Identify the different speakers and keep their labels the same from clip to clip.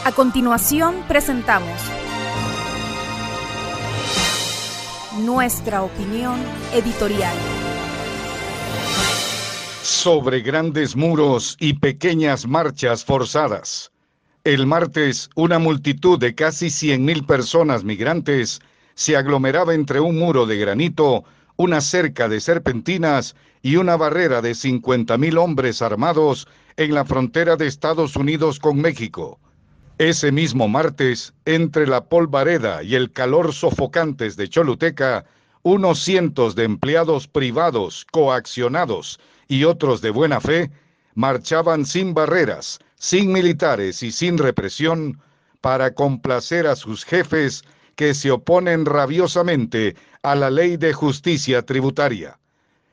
Speaker 1: A continuación presentamos nuestra opinión editorial.
Speaker 2: Sobre grandes muros y pequeñas marchas forzadas. El martes, una multitud de casi 100,000 personas migrantes se aglomeraba entre un muro de granito, una cerca de serpentinas y una barrera de 50,000 hombres armados en la frontera de Estados Unidos con México. Ese mismo martes, entre la polvareda y el calor sofocantes de Choluteca, unos cientos de empleados privados coaccionados y otros de buena fe marchaban sin barreras, sin militares y sin represión para complacer a sus jefes que se oponen rabiosamente a la ley de justicia tributaria.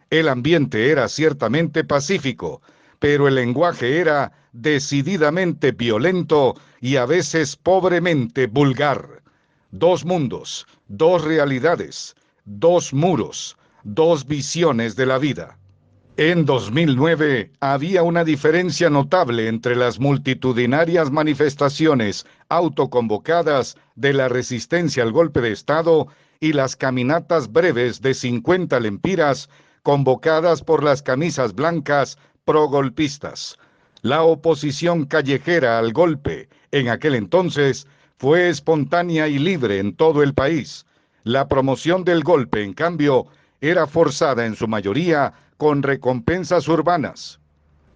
Speaker 2: El ambiente era ciertamente pacífico, pero el lenguaje era decididamente violento y a veces pobremente vulgar. Dos mundos, dos realidades, dos muros, dos visiones de la vida. En 2009 había una diferencia notable entre las multitudinarias manifestaciones autoconvocadas de la resistencia al golpe de Estado y las caminatas breves de 50 lempiras convocadas por las camisas blancas progolpistas. La oposición callejera al golpe en aquel entonces fue espontánea y libre en todo el país. La promoción del golpe, en cambio, era forzada en su mayoría con recompensas urbanas.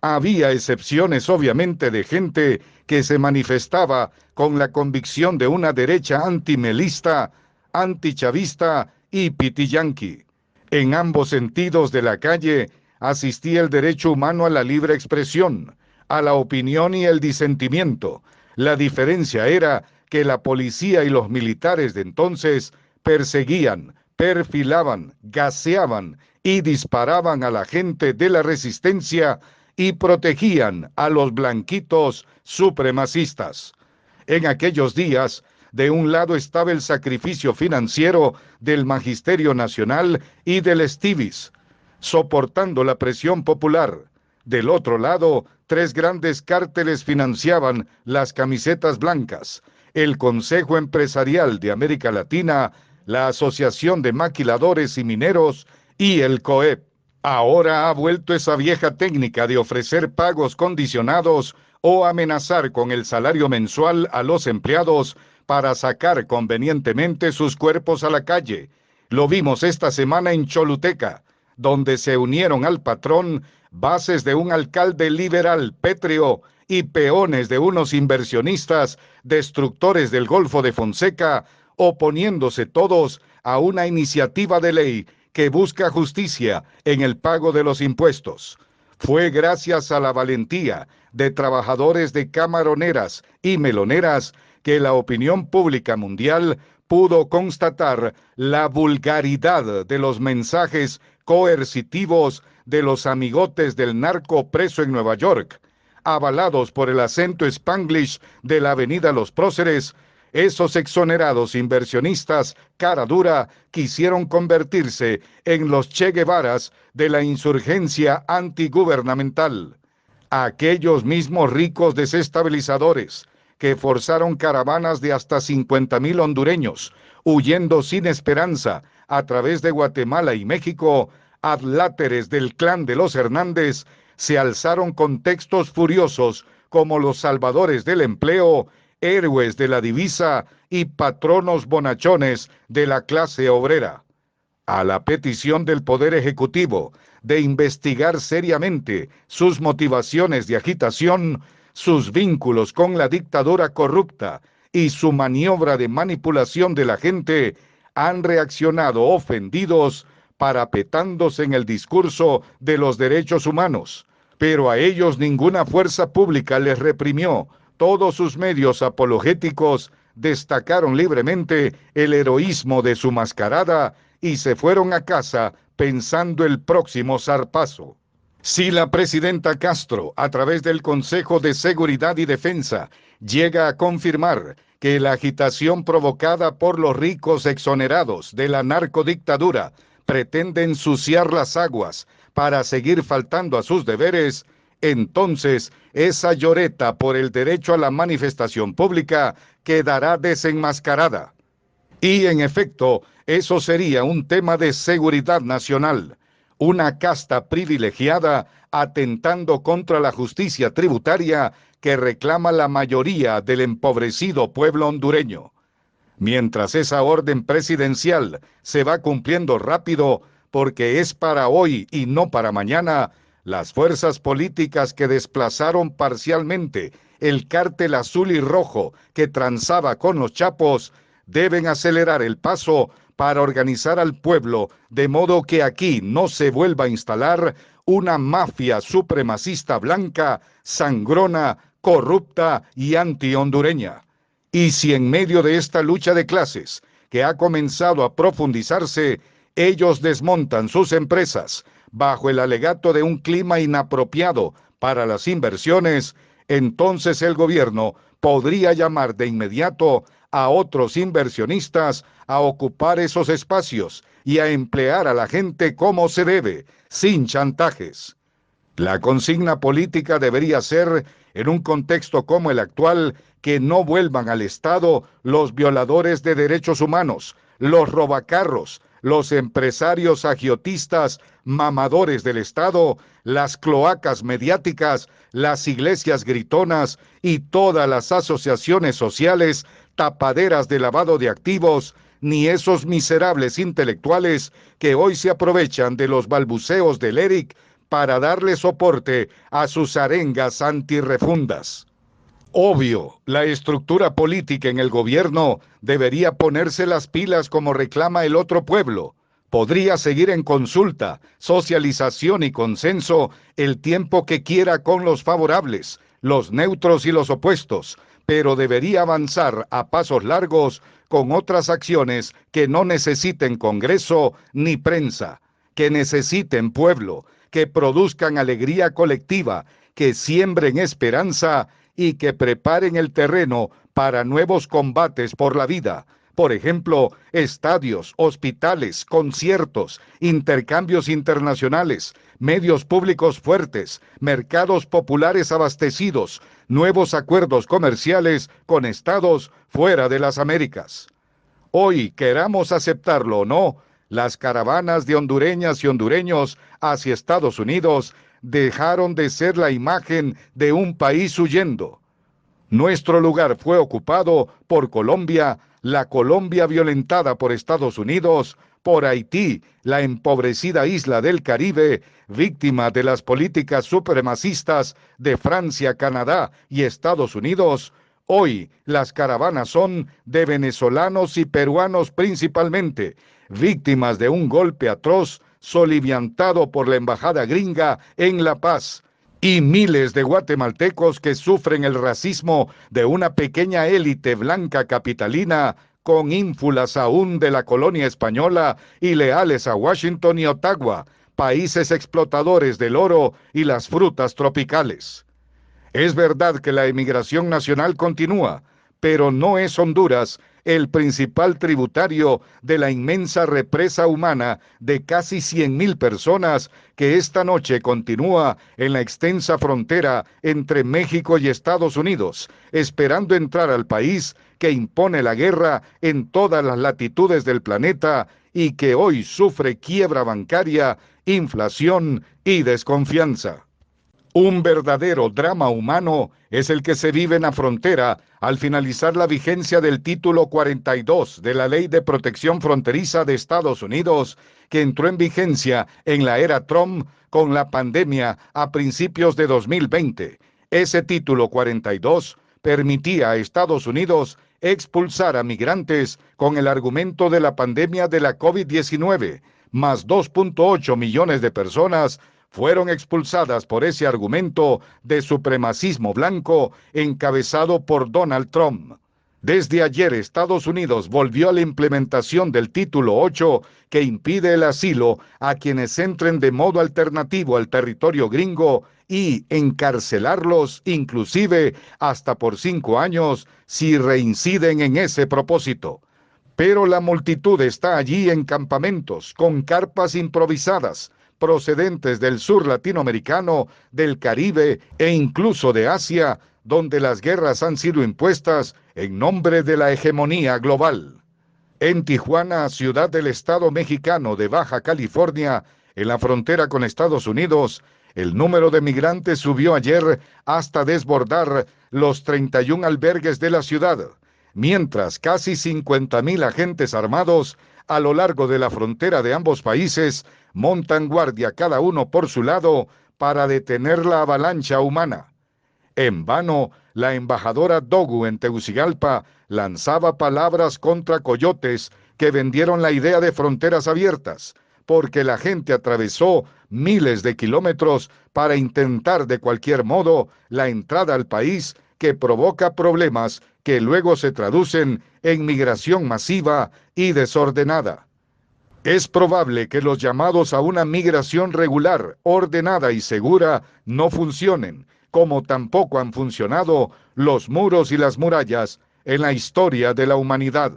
Speaker 2: Había excepciones, obviamente, de gente que se manifestaba con la convicción de una derecha antimelista, antichavista y pitiyanqui. En ambos sentidos de la calle asistía el derecho humano a la libre expresión, a la opinión y el disentimiento. La diferencia era que la policía y los militares de entonces perseguían, perfilaban, gaseaban y disparaban a la gente de la resistencia y protegían a los blanquitos supremacistas. En aquellos días, de un lado estaba el sacrificio financiero del Magisterio Nacional y del Estivis, soportando la presión popular. Del otro lado, tres grandes cárteles financiaban las camisetas blancas: el Consejo Empresarial de América Latina, la Asociación de Maquiladores y Mineros y el COEP. Ahora ha vuelto esa vieja técnica de ofrecer pagos condicionados o amenazar con el salario mensual a los empleados para sacar convenientemente sus cuerpos a la calle. Lo vimos esta semana en Choluteca, donde se unieron al patrón bases de un alcalde liberal pétreo y peones de unos inversionistas destructores del Golfo de Fonseca, oponiéndose todos a una iniciativa de ley que busca justicia en el pago de los impuestos. Fue gracias a la valentía de trabajadores de camaroneras y meloneras que la opinión pública mundial pudo constatar la vulgaridad de los mensajes coercitivos de los amigotes del narco preso en Nueva York. Avalados por el acento spanglish de la avenida Los Próceres, esos exonerados inversionistas cara dura quisieron convertirse en los Che Guevaras de la insurgencia antigubernamental. Aquellos mismos ricos desestabilizadores que forzaron caravanas de hasta 50,000 hondureños, huyendo sin esperanza a través de Guatemala y México, adláteres del clan de los Hernández, se alzaron con textos furiosos como los salvadores del empleo, héroes de la divisa y patronos bonachones de la clase obrera. A la petición del Poder Ejecutivo de investigar seriamente sus motivaciones de agitación, sus vínculos con la dictadura corrupta y su maniobra de manipulación de la gente, han reaccionado ofendidos, parapetándose en el discurso de los derechos humanos. Pero a ellos ninguna fuerza pública les reprimió. Todos sus medios apologéticos destacaron libremente el heroísmo de su mascarada y se fueron a casa pensando el próximo zarpazo. Si la presidenta Castro, a través del Consejo de Seguridad y Defensa, llega a confirmar que la agitación provocada por los ricos exonerados de la narcodictadura pretende ensuciar las aguas para seguir faltando a sus deberes, entonces esa lloreta por el derecho a la manifestación pública quedará desenmascarada. Y en efecto, eso sería un tema de seguridad nacional, una casta privilegiada atentando contra la justicia tributaria que reclama la mayoría del empobrecido pueblo hondureño. Mientras esa orden presidencial se va cumpliendo rápido, porque es para hoy y no para mañana, las fuerzas políticas que desplazaron parcialmente el cártel azul y rojo que transaba con los chapos deben acelerar el paso para organizar al pueblo de modo que aquí no se vuelva a instalar una mafia supremacista blanca, sangrona, corrupta y anti-hondureña. Y si en medio de esta lucha de clases, que ha comenzado a profundizarse, ellos desmontan sus empresas bajo el alegato de un clima inapropiado para las inversiones, entonces el gobierno podría llamar de inmediato a otros inversionistas a ocupar esos espacios y a emplear a la gente como se debe, sin chantajes. La consigna política debería ser, en un contexto como el actual, que no vuelvan al Estado los violadores de derechos humanos, los robacarros, los empresarios agiotistas, mamadores del Estado, las cloacas mediáticas, las iglesias gritonas y todas las asociaciones sociales tapaderas de lavado de activos, ni esos miserables intelectuales que hoy se aprovechan de los balbuceos del ERIC para darle soporte a sus arengas antirrefundas. Obvio, la estructura política en el gobierno debería ponerse las pilas como reclama el otro pueblo. Podría seguir en consulta, socialización y consenso el tiempo que quiera con los favorables, los neutros y los opuestos, pero debería avanzar a pasos largos con otras acciones que no necesiten Congreso ni prensa, que necesiten pueblo, que produzcan alegría colectiva, que siembren esperanza y que preparen el terreno para nuevos combates por la vida. Por ejemplo, estadios, hospitales, conciertos, intercambios internacionales, medios públicos fuertes, mercados populares abastecidos, nuevos acuerdos comerciales con estados fuera de las Américas. Hoy, queramos aceptarlo o no, las caravanas de hondureñas y hondureños hacia Estados Unidos dejaron de ser la imagen de un país huyendo. Nuestro lugar fue ocupado por Colombia, la Colombia violentada por Estados Unidos, por Haití, la empobrecida isla del Caribe, víctima de las políticas supremacistas de Francia, Canadá y Estados Unidos. Hoy las caravanas son de venezolanos y peruanos principalmente, víctimas de un golpe atroz soliviantado por la embajada gringa en La Paz, y miles de guatemaltecos que sufren el racismo de una pequeña élite blanca capitalina con ínfulas aún de la colonia española y leales a Washington y Ottawa, países explotadores del oro y las frutas tropicales. Es verdad que la emigración nacional continúa, pero no es Honduras el principal tributario de la inmensa represa humana de casi 100,000 personas que esta noche continúa en la extensa frontera entre México y Estados Unidos, esperando entrar al país que impone la guerra en todas las latitudes del planeta y que hoy sufre quiebra bancaria, inflación y desconfianza. Un verdadero drama humano es el que se vive en la frontera al finalizar la vigencia del título 42 de la Ley de Protección Fronteriza de Estados Unidos, que entró en vigencia en la era Trump con la pandemia a principios de 2020. Ese título 42 permitía a Estados Unidos expulsar a migrantes con el argumento de la pandemia de la COVID-19, más 2.8 millones de personas fueron expulsadas por ese argumento de supremacismo blanco encabezado por Donald Trump. Desde ayer Estados Unidos volvió a la implementación del título 8 que impide el asilo a quienes entren de modo alternativo al territorio gringo y encarcelarlos inclusive hasta por 5 años si reinciden en ese propósito. Pero la multitud está allí en campamentos, con carpas improvisadas, procedentes del sur latinoamericano, del Caribe e incluso de Asia, donde las guerras han sido impuestas en nombre de la hegemonía global. En Tijuana, ciudad del estado mexicano de Baja California, en la frontera con Estados Unidos, el número de migrantes subió ayer hasta desbordar los 31 albergues de la ciudad, mientras casi 50,000 agentes armados a lo largo de la frontera de ambos países montan guardia cada uno por su lado para detener la avalancha humana. En vano, la embajadora Dogu en Tegucigalpa lanzaba palabras contra coyotes que vendieron la idea de fronteras abiertas, porque la gente atravesó miles de kilómetros para intentar de cualquier modo la entrada al país, que provoca problemas que luego se traducen en migración masiva y desordenada. Es probable que los llamados a una migración regular, ordenada y segura no funcionen, como tampoco han funcionado los muros y las murallas en la historia de la humanidad.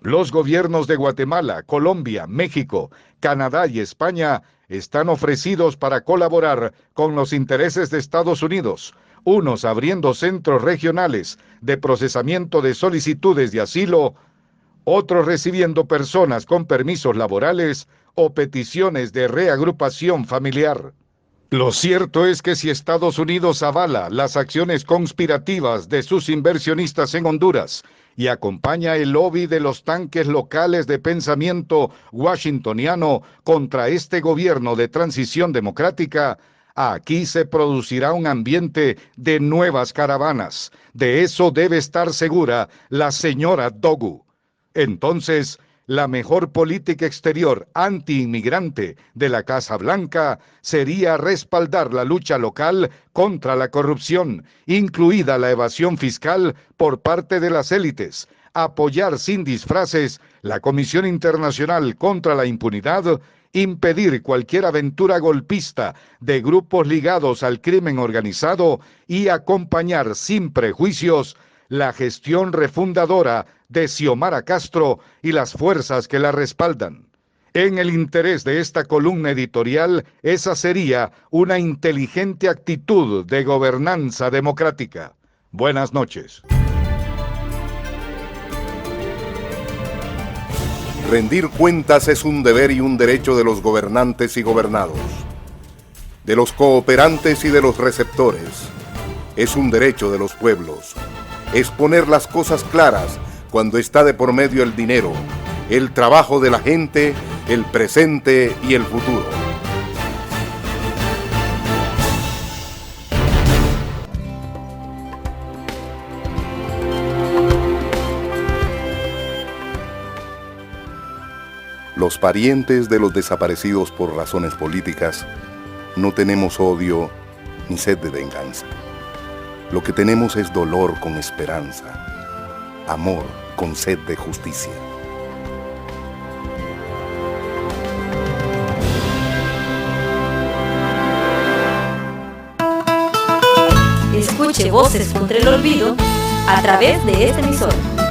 Speaker 2: Los gobiernos de Guatemala, Colombia, México, Canadá y España están ofrecidos para colaborar con los intereses de Estados Unidos, unos abriendo centros regionales de procesamiento de solicitudes de asilo, otros recibiendo personas con permisos laborales o peticiones de reagrupación familiar. Lo cierto es que si Estados Unidos avala las acciones conspirativas de sus inversionistas en Honduras y acompaña el lobby de los tanques locales de pensamiento washingtoniano contra este gobierno de transición democrática, aquí se producirá un ambiente de nuevas caravanas. De eso debe estar segura la señora Dogu. Entonces, la mejor política exterior anti-inmigrante de la Casa Blanca sería respaldar la lucha local contra la corrupción, incluida la evasión fiscal por parte de las élites, apoyar sin disfraces la Comisión Internacional contra la Impunidad, impedir cualquier aventura golpista de grupos ligados al crimen organizado y acompañar sin prejuicios la gestión refundadora de Xiomara Castro y las fuerzas que la respaldan. En el interés de esta columna editorial, esa sería una inteligente actitud de gobernanza democrática. Buenas noches.
Speaker 3: Rendir cuentas es un deber y un derecho de los gobernantes y gobernados, de los cooperantes y de los receptores. Es un derecho de los pueblos. Es poner las cosas claras cuando está de por medio el dinero, el trabajo de la gente, el presente y el futuro. Los parientes de los desaparecidos por razones políticas no tenemos odio ni sed de venganza. Lo que tenemos es dolor con esperanza, amor con sed de justicia.
Speaker 4: Escuche Voces contra el Olvido a través de esta emisora.